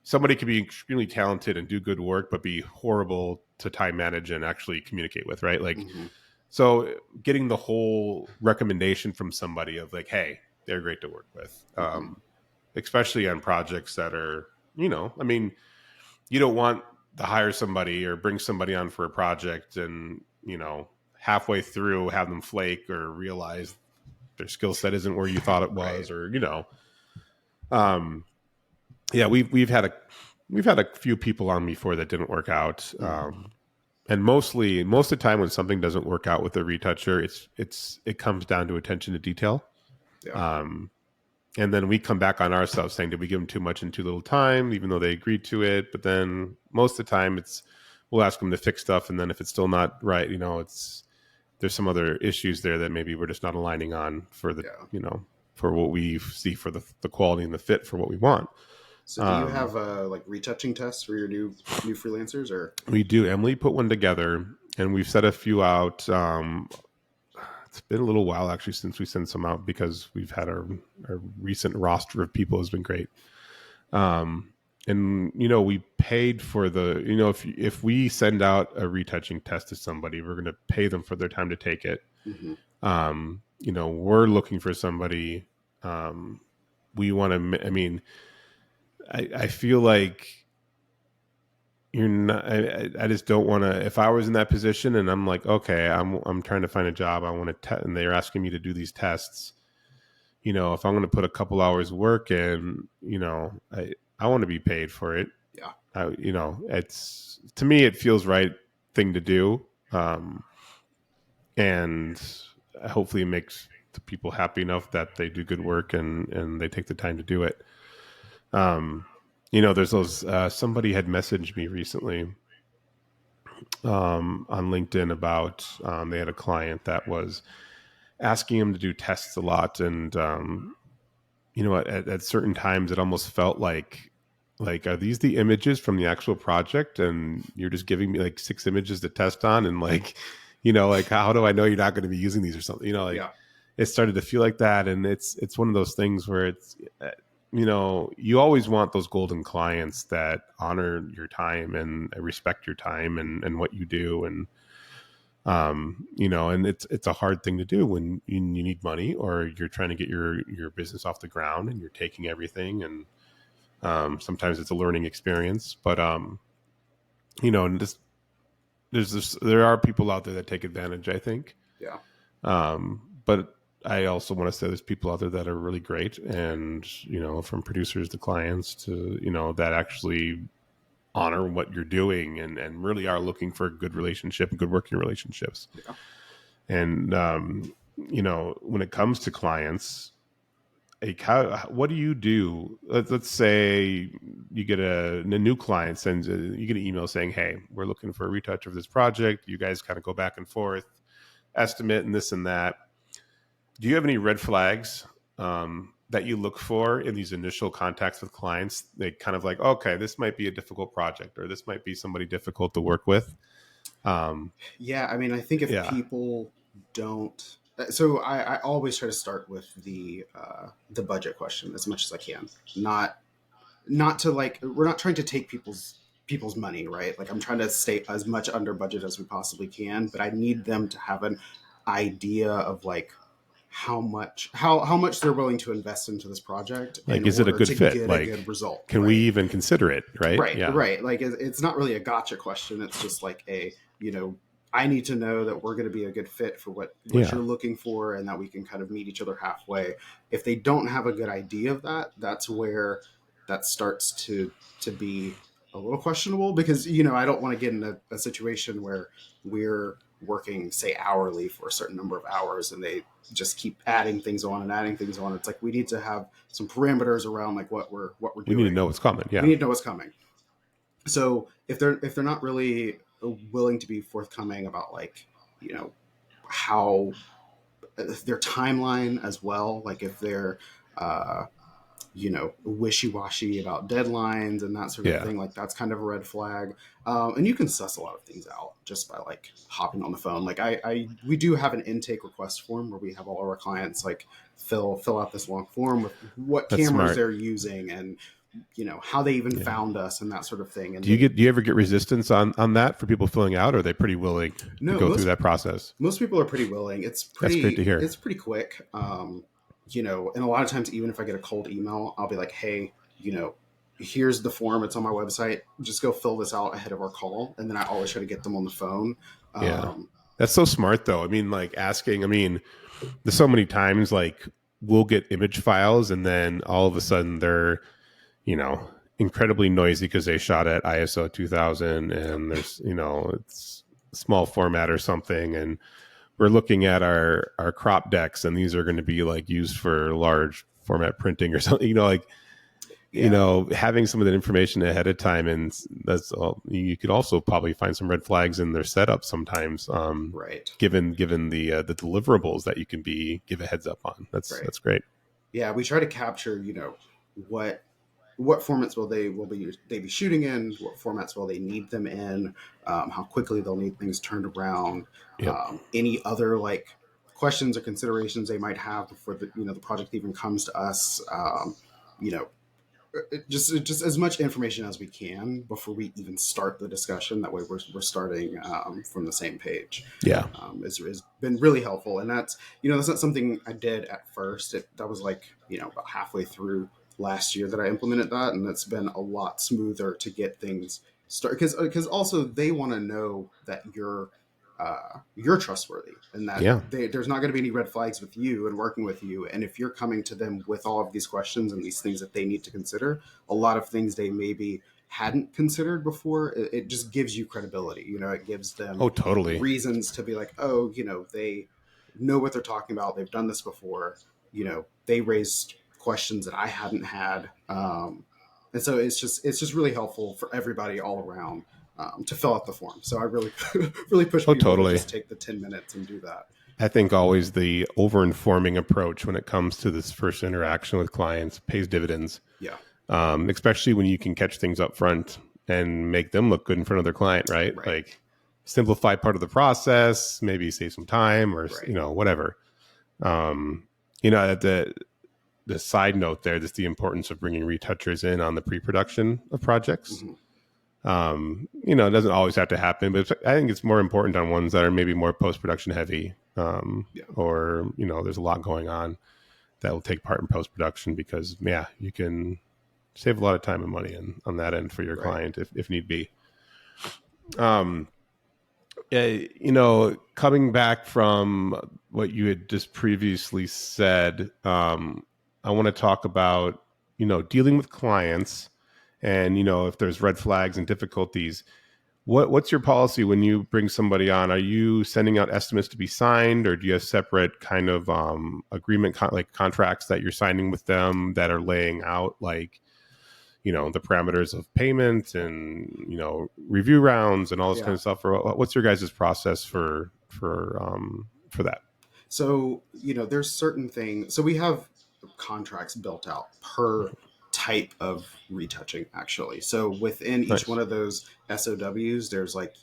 somebody could be extremely talented and do good work, but be horrible to time manage and actually communicate with, right? Like, so getting the whole recommendation from somebody of like, hey, they're great to work with. Especially on projects that are, you don't want to hire somebody or bring somebody on for a project and, halfway through have them flake or realize their skill set isn't where you thought it was, or, we've had a few people on before that didn't work out. And most of the time when something doesn't work out with a retoucher, it comes down to attention to detail. And then we come back on ourselves saying, did we give them too much in too little time, even though they agreed to it? But then most of the time we'll ask them to fix stuff. And then if it's still not right, there's some other issues there that maybe we're just not aligning on for the, for what we see for the quality and the fit for what we want. So do you have like retouching tests for your new freelancers, or? We do. Emily put one together and we've set a few out. It's been a little while actually since we sent some out because we've had our recent roster of people has been great. And we paid for the, if we send out a retouching test to somebody, we're going to pay them for their time to take it. We're looking for somebody. We want to, I feel like you're not. I just don't want to. If I was in that position and I'm like, okay, I'm trying to find a job, I want to, and they're asking me to do these tests. If I'm going to put a couple hours work in, I want to be paid for it. Yeah. It's, to me, it feels right thing to do, and hopefully it makes the people happy enough that they do good work and they take the time to do it. There's those. Somebody had messaged me recently on LinkedIn about they had a client that was asking him to do tests a lot, and at certain times it almost felt like are these the images from the actual project, and you're just giving me like 6 images to test on, and like how do I know you're not going to be using these or something? Yeah. It started to feel like that, and it's one of those things where it's you always want those golden clients that honor your time and respect your time and what you do, and and it's a hard thing to do when you need money or you're trying to get your business off the ground and you're taking everything, and sometimes it's a learning experience, but and there are people out there that take advantage, I think. Yeah. But I also want to say there's people out there that are really great, and from producers to clients to that actually honor what you're doing and really are looking for a good relationship and good working relationships. Yeah. And when it comes to clients, what do you do? Let's say you get a new client you get an email saying, hey, we're looking for a retouch of this project. You guys kind of go back and forth, estimate and this and that. Do you have any red flags that you look for in these initial contacts with clients? They kind of like, okay, this might be a difficult project, or this might be somebody difficult to work with. Yeah. I mean, I think if people don't, so I always try to start with the budget question as much as I can. Not to like, we're not trying to take people's money, right? Like I'm trying to stay as much under budget as we possibly can, but I need them to have an idea of like how much they're willing to invest into this project. Like, is it a good fit? Get like, a good result. Can we even consider it? Right. Right. Yeah. Right. Like it's not really a gotcha question. It's just like I need to know that we're going to be a good fit for what you're looking for, and that we can kind of meet each other halfway. If they don't have a good idea of that, that's where that starts to be a little questionable, because I don't want to get in a situation where we're working, say, hourly for a certain number of hours, and they just keep adding things on and adding things on. It's like we need to have some parameters around like what we're doing. We need to know what's coming. Yeah, we need to know what's coming. So if they're not really willing to be forthcoming about like how their timeline as well, like if they're wishy-washy about deadlines and that sort of thing, like that's kind of a red flag. And you can suss a lot of things out just by like hopping on the phone. Like we do have an intake request form where we have all of our clients like fill out this long form with what cameras they're using and how they even found us and that sort of thing. And do you ever get resistance on that for people filling out, or are they pretty willing to go through that process? Most people are pretty willing. That's great to hear. It's pretty quick. And a lot of times, even if I get a cold email, I'll be like, hey, here's the form. It's on my website. Just go fill this out ahead of our call. And then I always try to get them on the phone. That's so smart though. I mean, like there's so many times like we'll get image files and then all of a sudden they're, incredibly noisy because they shot at ISO 2000 and there's, it's small format or something. And we're looking at our crop decks and these are going to be like used for large format printing or something, having some of that information ahead of time. And that's all. You could also probably find some red flags in their setup sometimes. Right. Given the deliverables that you can give a heads up on. That's great. Yeah. We try to capture, what formats will they be shooting in? What formats will they need them in? How quickly they'll need things turned around? Any other like questions or considerations they might have before the project even comes to us? Just as much information as we can before we even start the discussion. That way we're starting from the same page. Has been really helpful, and that's that's not something I did at first. That was like about halfway through last year that I implemented that, and it's been a lot smoother to get things start, because also they want to know that you're trustworthy, and that Yeah. there's not going to be any red flags with you and working with you. And if you're coming to them with all of these questions and these things that they need to consider, a lot of things they maybe hadn't considered before, it just gives you credibility. It gives them Oh, totally. reasons to be like, oh, they know what they're talking about. They've done this before. They raised questions that I hadn't had. And so it's just really helpful for everybody all around, to fill out the form. So I really really push Oh, people totally. to just take the 10 minutes and do that. I think always the over-informing approach when it comes to this first interaction with clients pays dividends. Yeah. Especially when you can catch things up front and make them look good in front of their client, right? Right. Like simplify part of the process, maybe save some time or, Right. whatever. The side note there, just the importance of bringing retouchers in on the pre-production of projects. It doesn't always have to happen, but I think it's more important on ones that are maybe more post-production heavy, or, there's a lot going on that will take part in post-production because, you can save a lot of time and money on that end for your client if need be. Coming back from what you had just previously said, I want to talk about, dealing with clients and, if there's red flags and difficulties. What's your policy when you bring somebody on? Are you sending out estimates to be signed, or do you have separate kind of agreement, like contracts that you're signing with them that are laying out like, the parameters of payment and, review rounds and all this kind of stuff? Or what's your guys' process for that? So, there's certain things. So we have contracts built out per type of retouching, actually. So within each one of those SOWs, there's like,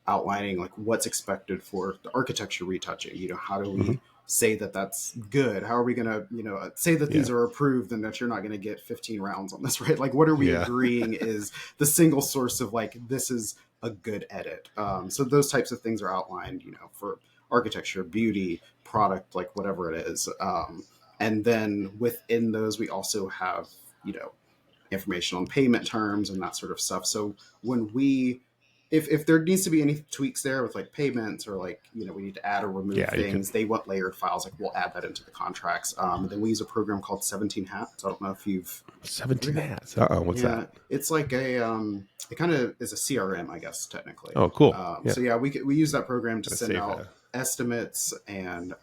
outlining like what's expected for the architecture retouching. How do we say that that's good? How are we going to, say that these are approved and that you're not going to get 15 rounds on this, right? Like, what are we agreeing is the single source of like, this is a good edit. So those types of things are outlined, for architecture, beauty, product, like whatever it is. And then within those, we also have, information on payment terms and that sort of stuff. So when if there needs to be any tweaks there with like payments or like, we need to add or remove things, they want layered files. Like we'll add that into the contracts. And then we use a program called 17 Hats. I don't know if you've 17 Hats. What's that? It's like a, it kind of is a CRM, I guess, technically. Oh, cool. So we use that program to send out estimates and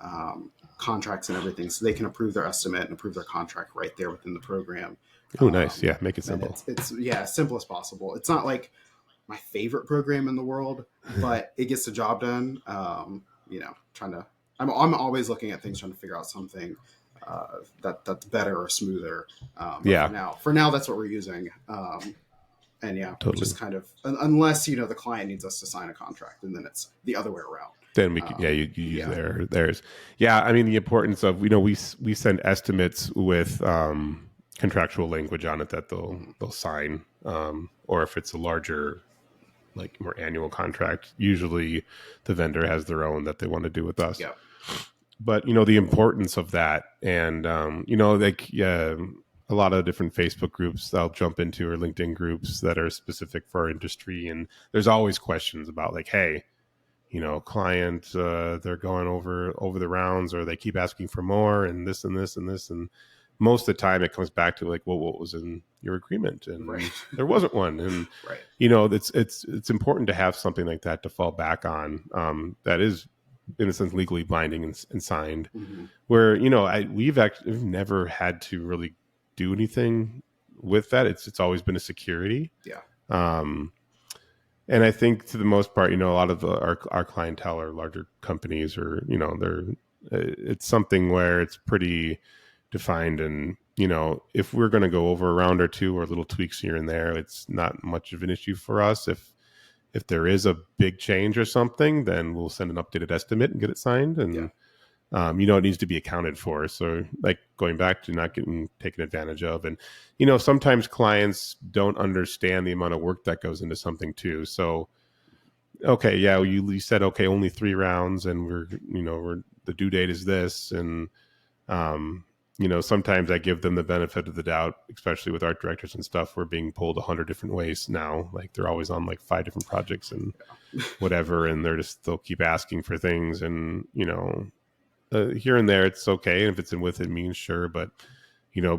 contracts and everything, so they can approve their estimate and approve their contract right there within the program. Oh, nice. Yeah. Make it simple. It's as simple as possible. It's not like my favorite program in the world, but it gets the job done. I'm always looking at things, trying to figure out something that's better or smoother. For now, that's what we're using. Totally. Just kind of, unless, the client needs us to sign a contract, and then it's the other way around. Then we can, you use theirs. Yeah. I mean, the importance of, we send estimates with, contractual language on it that they'll sign, or if it's a larger, like more annual contract, usually the vendor has their own that they want to do with us. But the importance of that, and a lot of different Facebook groups I'll jump into, or LinkedIn groups that are specific for our industry, and there's always questions about like, hey, client, they're going over the rounds, or they keep asking for more, and this and this and this, and most of the time it comes back to like, well, what was in your agreement? And there wasn't one. And, it's important to have something like that to fall back on, that is in a sense legally binding and signed, where, we've never had to really do anything with that. It's always been a security. And I think to the most part, a lot of our clientele are larger companies, or, it's something where it's pretty defined. And, if we're going to go over a round or two or little tweaks here and there, it's not much of an issue for us. If there is a big change or something, then we'll send an updated estimate and get it signed. And, it needs to be accounted for. So like going back to not getting taken advantage of. And, sometimes clients don't understand the amount of work that goes into something too. So, okay, you said, okay, only 3 rounds, and we're the due date is this. And, sometimes I give them the benefit of the doubt, especially with art directors and stuff. We're being pulled 100 different ways now. Like they're always on like 5 different projects and whatever. And they'll keep asking for things and, here and there, it's okay. And if it's in within means, sure. But,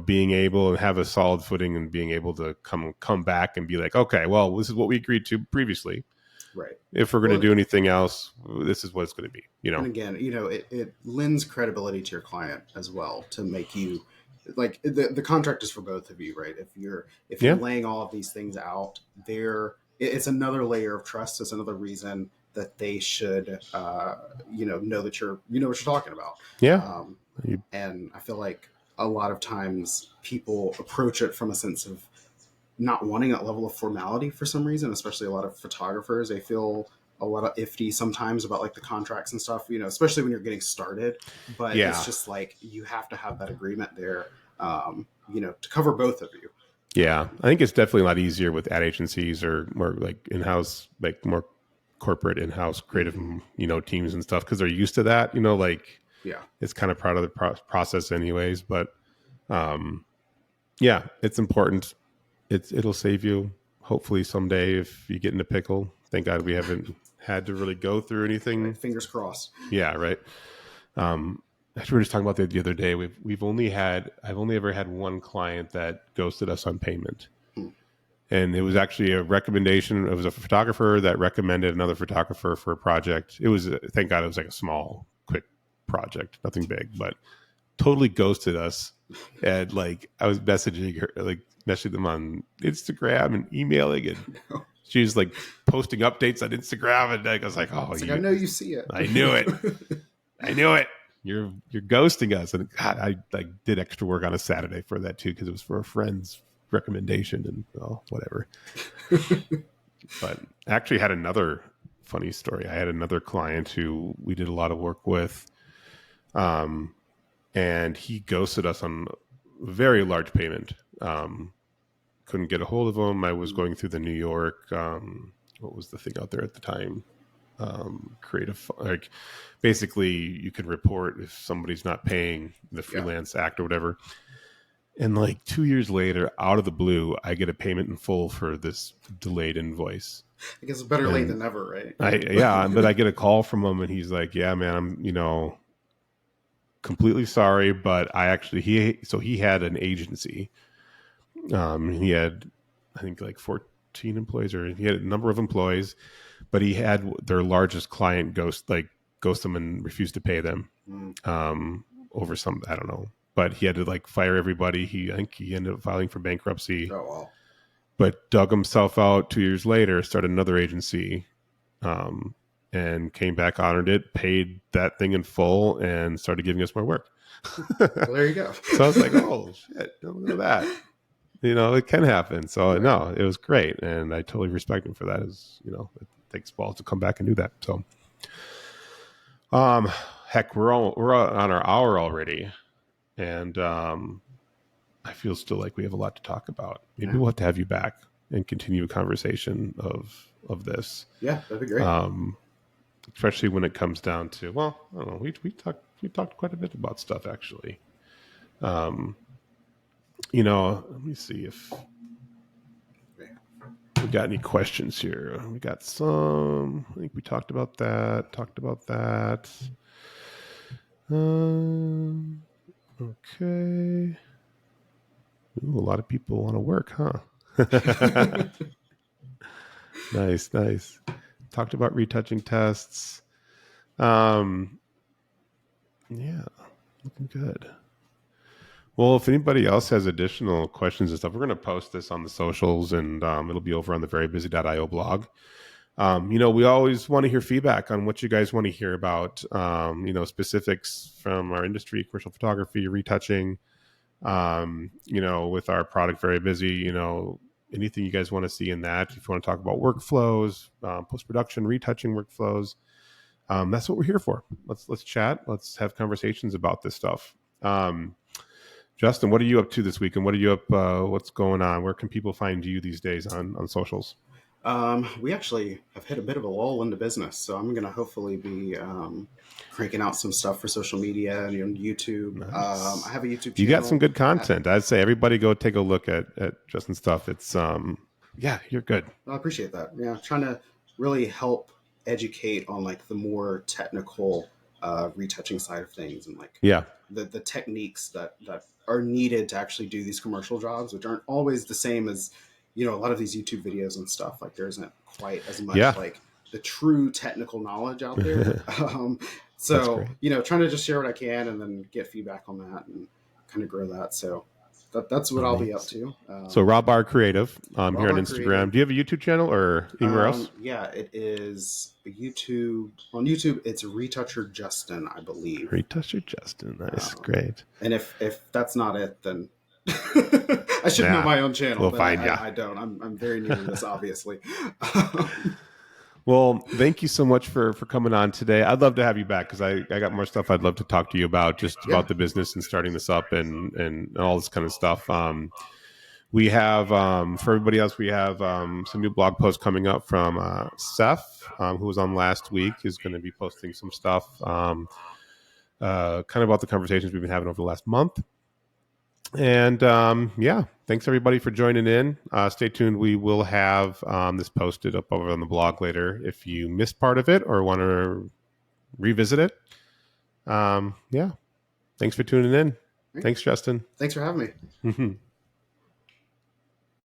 being able to have a solid footing and being able to come back and be like, okay, well, this is what we agreed to previously. Right. If we're going to do anything else, this is what it's going to be, And again, it lends credibility to your client as well to make you like the contract is for both of you, right? If you're laying all of these things out there, it's another layer of trust. It's another reason that they should, know that you're, what you're talking about. Yeah. And I feel like a lot of times people approach it from a sense of not wanting that level of formality for some reason, especially a lot of photographers. They feel a lot of iffy sometimes about like the contracts and stuff, especially when you're getting started. But it's just like you have to have that agreement there, to cover both of you. Yeah, I think it's definitely a lot easier with ad agencies or more like in-house, like more corporate in-house creative, teams and stuff because they're used to that. It's kind of part of the process anyways. But it's important. It'll save you hopefully someday if you get in a pickle. Thank God we haven't had to really go through anything. Right, fingers crossed. Yeah, right. Actually, we were just talking about that the other day. I've only ever had one client that ghosted us on payment. And it was actually a recommendation. It was a photographer that recommended another photographer for a project. It was, thank God, it was like a small, quick project, nothing big, but totally ghosted us. And like, I was messaging them on Instagram and emailing, and she was like posting updates on Instagram, and I was like, "Oh, I know you see it. I knew it. I knew it. You're ghosting us." And God, I like did extra work on a Saturday for that too because it was for a friend's recommendation and whatever. But I actually had another funny story. I had another client who we did a lot of work with, and he ghosted us on a very large payment. Couldn't get a hold of him. I was going through the New York, what was the thing out there at the time? Creative, like basically you could report if somebody's not paying the Freelance Act or whatever. And like 2 years later, out of the blue, I get a payment in full for this delayed invoice. I guess it's better late than never, right? But I get a call from him and he's like, "Yeah, man, I'm, completely sorry, but he had an agency. He had, I think, like 14 employees, or he had a number of employees, but he had their largest client ghost them and refused to pay them over some, I don't know, but he had to like fire everybody. I think he ended up filing for bankruptcy. Oh, wow. But dug himself out 2 years later, started another agency, and came back, honored it, paid that thing in full, and started giving us more work." Well, there you go. So I was like, "Oh shit, look at that." It can happen. So no, it was great. And I totally respect him for that. It takes balls to come back and do that. So, heck, we're on our hour already. And, I feel still like we have a lot to talk about. Maybe we'll have to have you back and continue a conversation of this. Yeah, that'd be great. Especially when it comes down to, well, I don't know. We talked quite a bit about stuff actually. Let me see if we got any questions here. We got some. I think we talked about that. Okay. Ooh, a lot of people want to work, huh? Nice. Talked about retouching tests. Yeah, looking good. Well, if anybody else has additional questions and stuff, we're going to post this on the socials, and it'll be over on the verybusy.io blog. We always want to hear feedback on what you guys want to hear about, specifics from our industry, commercial photography, retouching, with our product VeryBusy, anything you guys want to see in that. If you want to talk about workflows, post-production, retouching workflows, that's what we're here for. Let's chat. Let's have conversations about this stuff. Justin, what are you up to this week, and what are you up? What's going on? Where can people find you these days on socials? We actually have hit a bit of a lull in the business, so I'm going to hopefully be cranking out some stuff for social media and on YouTube. Nice. I have a YouTube channel. You got some good content. I'd say everybody go take a look at Justin's stuff. It's yeah, you're good. I appreciate that. Yeah, trying to really help educate on like the more technical retouching side of things, and like Yeah. the techniques that are needed to actually do these commercial jobs, which aren't always the same as, you know, a lot of these YouTube videos and stuff. Like there isn't quite as much like the true technical knowledge out there. So, you know, trying to just share what I can and then get feedback on that and kind of grow that. So that's what I'll be up to. So RAWBAR Creative here on Instagram. Creative. Do you have a YouTube channel or anywhere else? Yeah, it is a YouTube. On YouTube, it's Retoucher Justin, I believe. Retoucher Justin. Nice. Great. And if that's not it, then I should know my own channel. We'll but find you. I don't. I'm very new to this, obviously. Well, thank you so much for coming on today. I'd love to have you back because I got more stuff I'd love to talk to you about, just about the business and starting this up and all this kind of stuff. We have, for everybody else, we have some new blog posts coming up from Seth, who was on last week, is going to be posting some stuff kind of about the conversations we've been having over the last month. And yeah, thanks everybody for joining in. Stay tuned. We will have this posted up over on the blog later if you missed part of it or want to revisit it. Yeah, thanks for tuning in. Thanks, Justin. Thanks for having me.